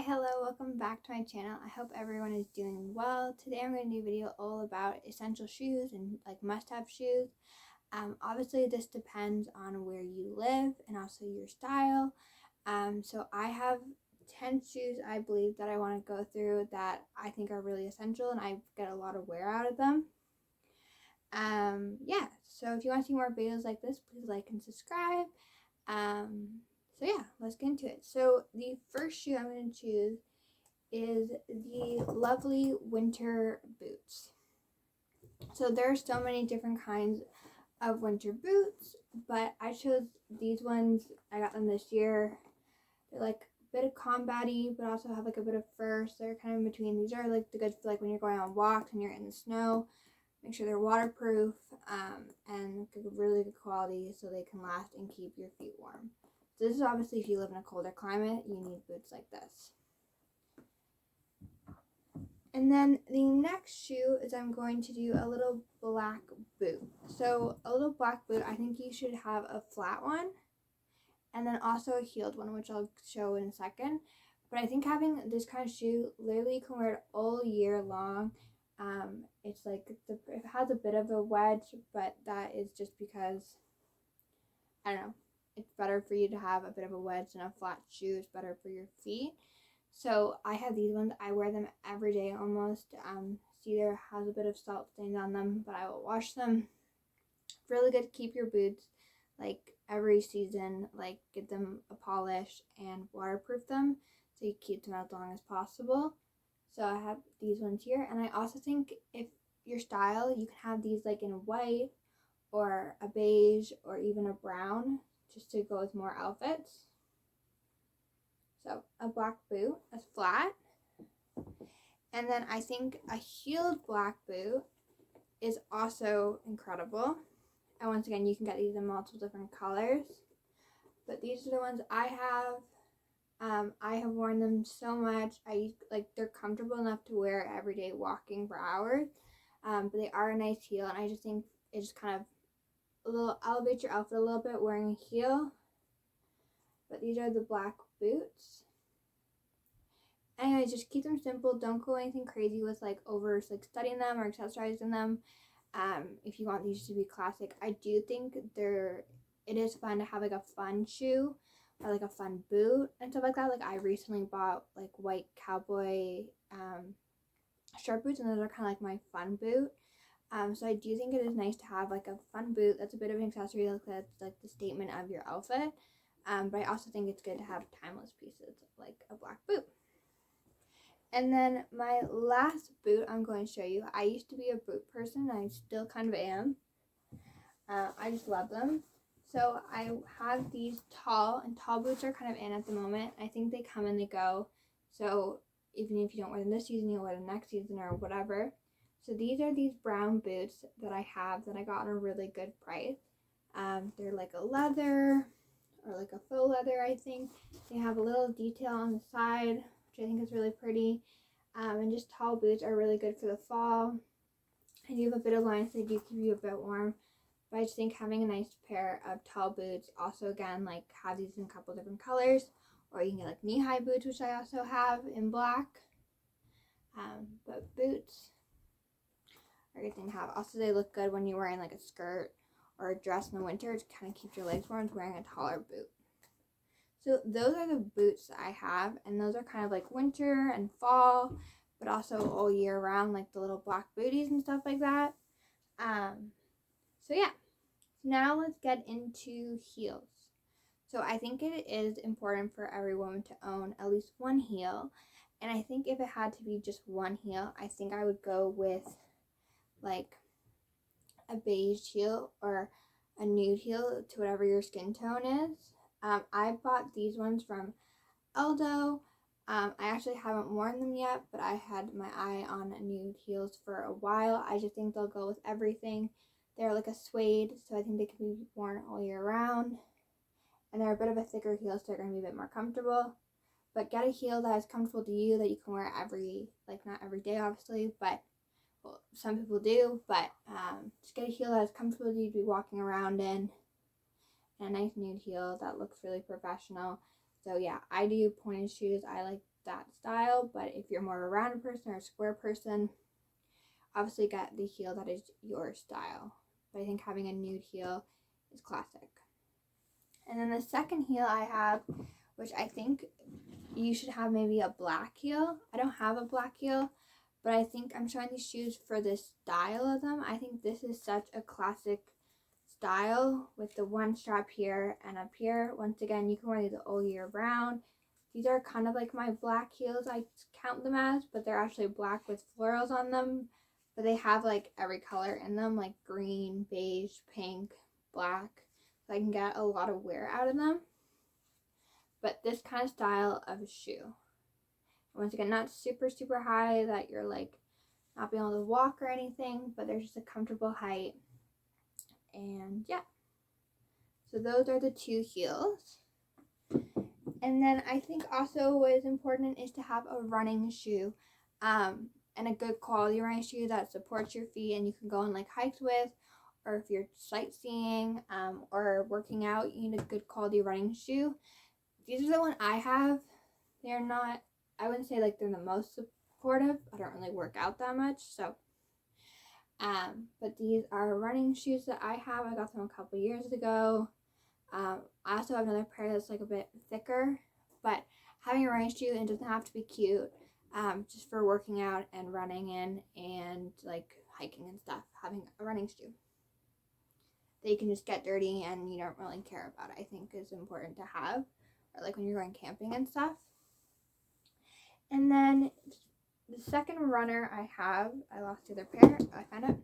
Hello, welcome back to my channel. I hope everyone is doing well. Today I'm going to do a video all about essential shoes and like must-have shoes. Obviously this depends on where you live and also your style. So I have 10 shoes I believe that I want to go through that I think are really essential and I get a lot of wear out of them. Yeah, so if you want to see more videos like this, please like and subscribe. So yeah, let's get into it. So the first shoe I'm going to choose is the lovely winter boots. So there are so many different kinds of winter boots, but I chose these ones. I got them this year. They're like a bit of combat-y, but also have like a bit of fur, so they're kind of in between. These are like the good for like when you're going on walks and you're in the snow. Make sure they're waterproof and really good quality so they can last and keep your feet warm. So this is obviously if you live in a colder climate, you need boots like this. And then the next shoe is I'm going to do a little black boot. So a little black boot, I think you should have a flat one and then also a heeled one, which I'll show in a second. But I think having this kind of shoe, literally you can wear it all year long. It's like it has a bit of a wedge, but that is just because, I don't know, it's better for you to have a bit of a wedge than a flat shoe. It's better for your feet. So I have these ones. I wear them every day almost. See, there has a bit of salt stains on them, but I will wash them. Really good to keep your boots like every season. Like get them a polish and waterproof them so you keep them as long as possible. So I have these ones here, and I also think if your style, you can have these like in white or a beige or even a brown, just to go with more outfits. So a black boot, a flat. And then I think a heeled black boot is also incredible. And once again, you can get these in multiple different colors. But these are the ones I have. I have worn them so much. They're comfortable enough to wear every day walking for hours. But they are a nice heel, and I just think it just kind of elevates your outfit a little bit wearing a heel. But these are the black boots. Anyways, just keep them simple. Don't go anything crazy with like studying them or accessorizing them. If you want these to be classic, I do think it is fun to have like a fun shoe or like a fun boot and stuff like that. Like I recently bought like white cowboy short boots, and those are kind of like my fun boot. So I do think it is nice to have like a fun boot that's a bit of an accessory, like that's like the statement of your outfit. But I also think it's good to have timeless pieces like a black boot. And then my last boot I'm going to show you. I used to be a boot person, and I still kind of am. I just love them. So I have these tall boots are kind of in at the moment. I think they come and they go. So even if you don't wear them this season, you'll wear them next season or whatever. So these are these brown boots that I have that I got at a really good price. They're like a leather or like a faux leather, I think. They have a little detail on the side, which I think is really pretty. And just tall boots are really good for the fall. And you have a bit of line, so they do keep you a bit warm. But I just think having a nice pair of tall boots, also again, like have these in a couple different colors. Or you can get like knee-high boots, which I also have in black. But boots are a good thing to have. Also, they look good when you're wearing like a skirt or a dress in the winter. It kind of keeps your legs warm wearing a taller boot. So those are the boots that I have, and those are kind of like winter and fall, but also all year round, like the little black booties and stuff like that. So yeah, now let's get into heels. So I think it is important for every woman to own at least one heel, and I think if it had to be just one heel, I think I would go with like a beige heel or a nude heel to whatever your skin tone is. I bought these ones from Aldo. I actually haven't worn them yet, but I had my eye on nude heels for a while. I just think they'll go with everything. They're like a suede, so I think they can be worn all year round. And they're a bit of a thicker heel, so they're going to be a bit more comfortable. But get a heel that is comfortable to you, that you can wear not every day obviously, but well, some people do. But just get a heel that is comfortable to you to be walking around in. And a nice nude heel that looks really professional. So yeah, I do pointed shoes. I like that style, but if you're more of a rounded person or a square person, obviously get the heel that is your style. But I think having a nude heel is classic. And then the second heel I have, which I think you should have maybe a black heel. I don't have a black heel, but I think I'm showing these shoes for the style of them. I think this is such a classic style with the one strap here and up here. Once again, you can wear these all year round. These are kind of like my black heels, I count them as, but they're actually black with florals on them. But they have like every color in them, like green, beige, pink, black. So I can get a lot of wear out of them. But this kind of style of a shoe. Once again, not super, super high that you're like not being able to walk or anything, but there's just a comfortable height. And yeah. So those are the two heels. And then I think also what is important is to have a running shoe. And a good quality running shoe that supports your feet and you can go on like hikes with, or if you're sightseeing or working out, you need a good quality running shoe. These are the one I have. They're not, I wouldn't say like they're the most supportive. I don't really work out that much, so but these are running shoes that I have. I got them a couple years ago. I also have another pair that's like a bit thicker, but having a running shoe, it doesn't have to be cute. Just for working out and running in and like hiking and stuff, having a running shoe that you can just get dirty and you don't really care about, I think is important to have, or like when you're going camping and stuff. And then the second runner I have, I lost the other pair, I found it,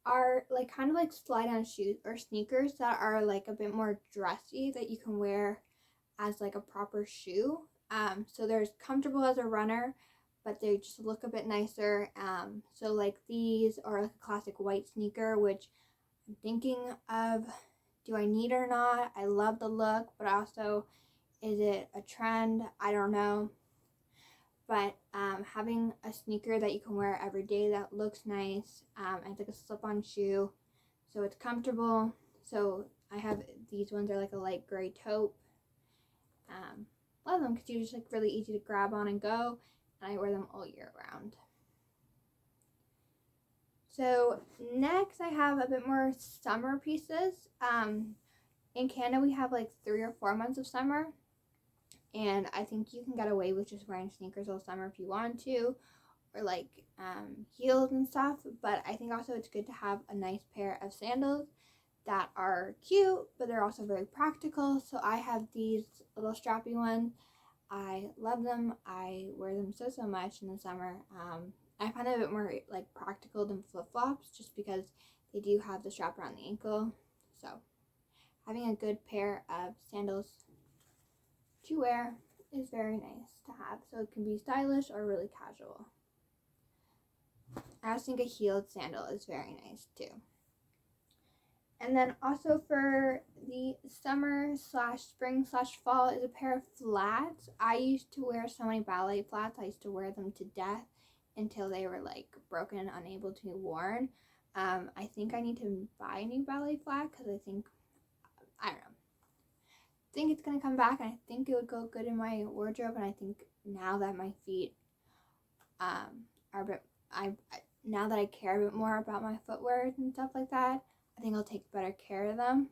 are like kind of like slide on shoes or sneakers that are like a bit more dressy that you can wear as like a proper shoe. So they're comfortable as a runner, but they just look a bit nicer. So like these are like a classic white sneaker, which I'm thinking of, do I need or not? I love the look, but also, is it a trend? I don't know. But having a sneaker that you can wear every day that looks nice, and it's like a slip-on shoe, so it's comfortable. So I have these ones are like a light gray taupe. Love them because they're just like really easy to grab on and go, and I wear them all year round. So next I have a bit more summer pieces. In Canada we have like 3 or 4 months of summer, and I think you can get away with just wearing sneakers all summer if you want to, or like heels and stuff, but I think also it's good to have a nice pair of sandals that are cute, but they're also very practical. So I have these little strappy ones. I love them. I wear them so much in the summer. I find them a bit more like practical than flip-flops just because they do have the strap around the ankle. So having a good pair of sandals to wear is very nice to have. So it can be stylish or really casual. I also think a heeled sandal is very nice too. And then also for the summer / spring / fall is a pair of flats. I used to wear so many ballet flats. I used to wear them to death until they were like broken and unable to be worn. I think I need to buy a new ballet flat because I don't know. I think it's going to come back, and I think it would go good in my wardrobe. And I think now that my feet are a bit, now that I care a bit more about my footwear and stuff like that, I think I'll take better care of them.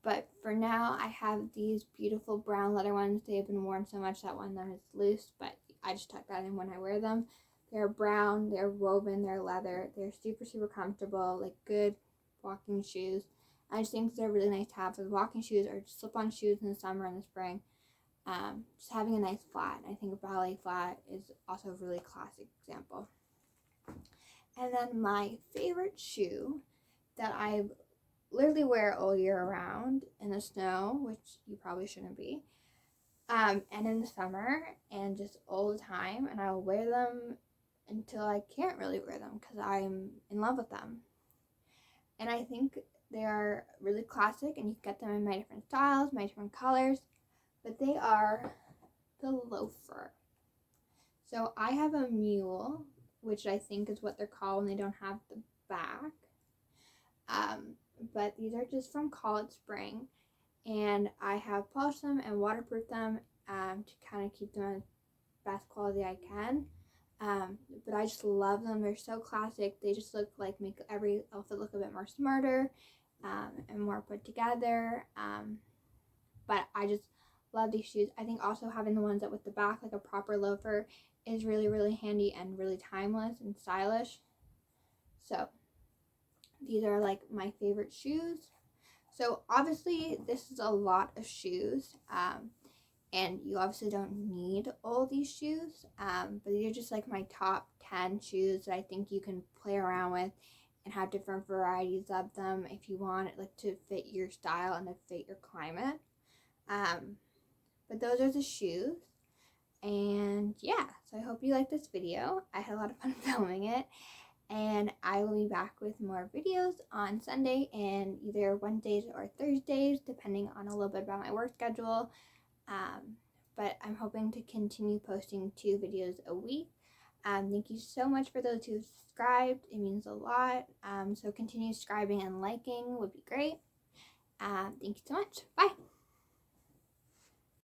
But for now, I have these beautiful brown leather ones. They have been worn so much that one of them is loose, but I just tuck that in when I wear them. They're brown, they're woven, they're leather, they're super, super comfortable, like good walking shoes. I just think they're really nice to have for the walking shoes or slip-on shoes in the summer and the spring. Just having a nice flat. I think a ballet flat is also a really classic example. And then my favorite shoe that I literally wear all year round in the snow, which you probably shouldn't be, and in the summer, and just all the time, and I'll wear them until I can't really wear them because I'm in love with them. And I think they are really classic, and you can get them in my different styles, my different colors, but they are the loafer. So I have a mule, which I think is what they're called when they don't have the back. But these are just from College Spring, and I have polished them and waterproofed them. to kind of keep them as best quality I can. But I just love them. They're so classic. They just look like, make every outfit look a bit more smarter and more put together. But I just love these shoes. I think also having the ones that with the back, like a proper loafer, is really, really handy and really timeless and stylish. So these are like my favorite shoes. So obviously this is a lot of shoes, and you obviously don't need all these shoes, but these are just like my top 10 shoes that I think you can play around with and have different varieties of them if you want it like to fit your style and to fit your climate. But those are the shoes. And yeah, so I hope you liked this video. I had a lot of fun filming it, and I will be back with more videos on Sunday and either Wednesdays or Thursdays, depending on a little bit about my work schedule. But I'm hoping to continue posting 2 videos a week. Thank you so much for those who subscribed. It means a lot. So continue subscribing and liking would be great. Thank you so much. Bye.